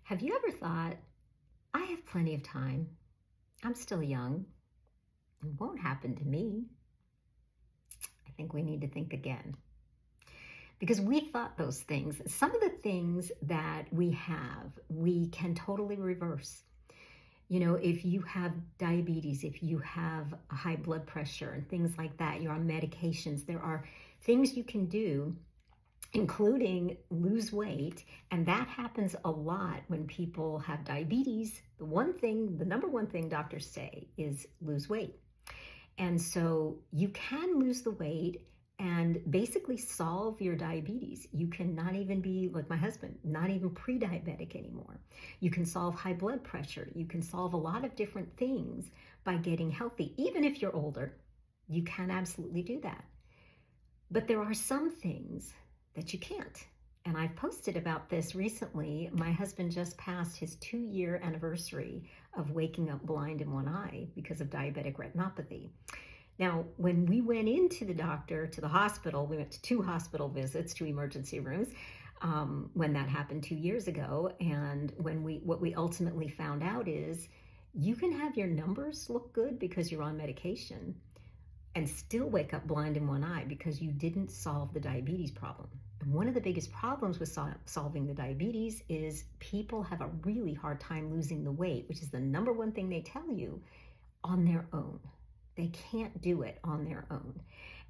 Have you ever thought, I have plenty of time. I'm still young. It won't happen to me. I think we need to think again. Because we thought those things, some of the things that we have, we can totally reverse. You know, if you have diabetes, if you have high blood pressure and things like that, you're on medications, there are things you can do, including lose weight. And that happens a lot when people have diabetes. The number one thing doctors say is lose weight. And so you can lose the weight and basically solve your diabetes. You can not even be like my husband, not even pre-diabetic anymore. You can solve high blood pressure. You can solve a lot of different things by getting healthy. Even if you're older, you can absolutely do that. But there are some things that you can't. And I've posted about this recently. My husband just passed his 2-year anniversary of waking up blind in one eye because of diabetic retinopathy. Now, when we went into the doctor, to the hospital, we went to 2 hospital visits, 2 emergency rooms, when that happened 2 years ago. And what we ultimately found out is you can have your numbers look good because you're on medication and still wake up blind in one eye because you didn't solve the diabetes problem. And one of the biggest problems with solving the diabetes is people have a really hard time losing the weight, which is the number one thing they tell you, on their own. They can't do it on their own.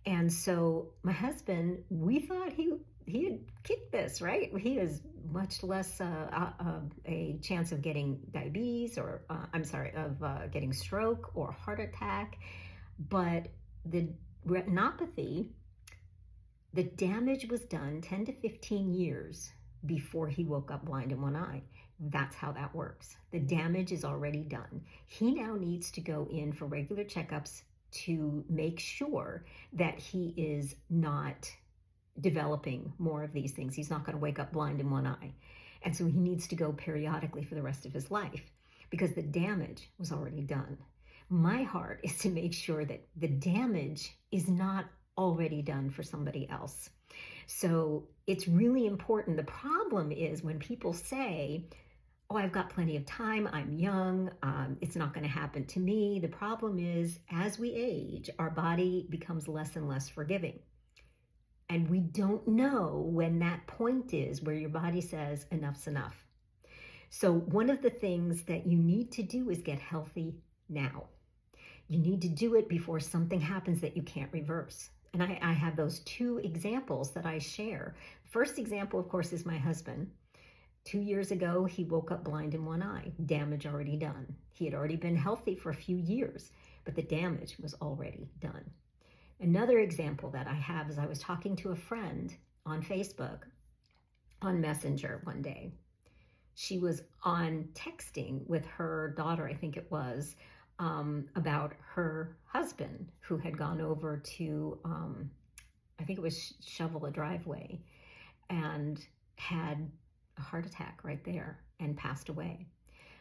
And so my husband, we thought he had kicked this, right? He has much less a chance of getting diabetes or, getting stroke or heart attack. But the retinopathy, the damage was done 10 to 15 years before he woke up blind in one eye. That's how that works. The damage is already done. He now needs to go in for regular checkups to make sure that he is not developing more of these things. He's not going to wake up blind in one eye. And so he needs to go periodically for the rest of his life because the damage was already done. My heart is to make sure that the damage is not already done for somebody else. So it's really important. The problem is when people say, oh, I've got plenty of time, I'm young, it's not going to happen to me. The problem is as we age, our body becomes less and less forgiving. And we don't know when that point is where your body says enough's enough. So one of the things that you need to do is get healthy now. You need to do it before something happens that you can't reverse. And I have those 2 examples that I share. First example, of course, is my husband. 2 years ago, he woke up blind in one eye, damage already done. He had already been healthy for a few years, but the damage was already done. Another example that I have is I was talking to a friend on Facebook, on Messenger one day. She was on texting with her daughter, I think it was, about her husband who had gone over to, I think it was shovel a driveway and had a heart attack right there and passed away.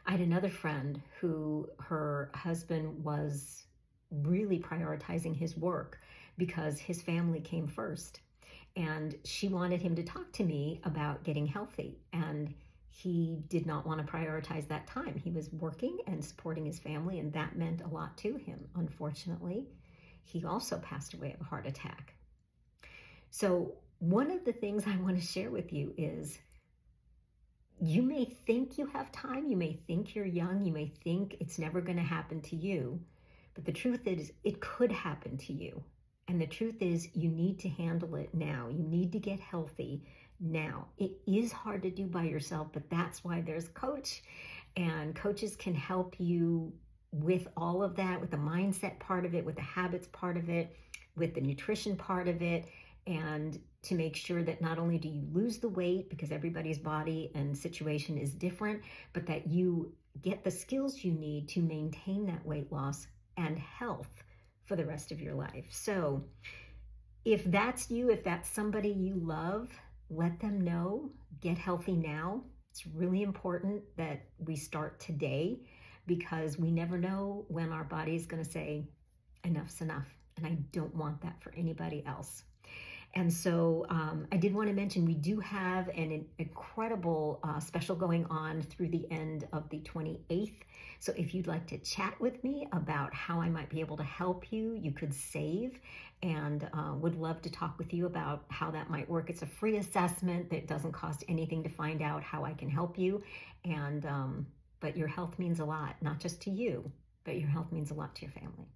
I had another friend who her husband was really prioritizing his work because his family came first. And she wanted him to talk to me about getting healthy. And he did not want to prioritize that time. He was working and supporting his family, and that meant a lot to him. Unfortunately, he also passed away of a heart attack. So one of the things I want to share with you is you may think you have time, you may think you're young, you may think it's never going to happen to you, but the truth is it could happen to you. And the truth is you need to handle it now. You need to get healthy now. It is hard to do by yourself, but that's why there's a coach, and coaches can help you with all of that, with the mindset part of it, with the habits part of it, with the nutrition part of it, and to make sure that not only do you lose the weight because everybody's body and situation is different, but that you get the skills you need to maintain that weight loss and health for the rest of your life. So if that's you, if that's somebody you love, let them know. Get healthy now. It's really important that we start today because we never know when our body is going to say enough's enough. And I don't want that for anybody else. And so I did want to mention we do have an incredible special going on through the end of the 28th. So if you'd like to chat with me about how I might be able to help you, you could save, and would love to talk with you about how that might work. It's a free assessment that doesn't cost anything to find out how I can help you. And but your health means a lot, not just to you, but your health means a lot to your family.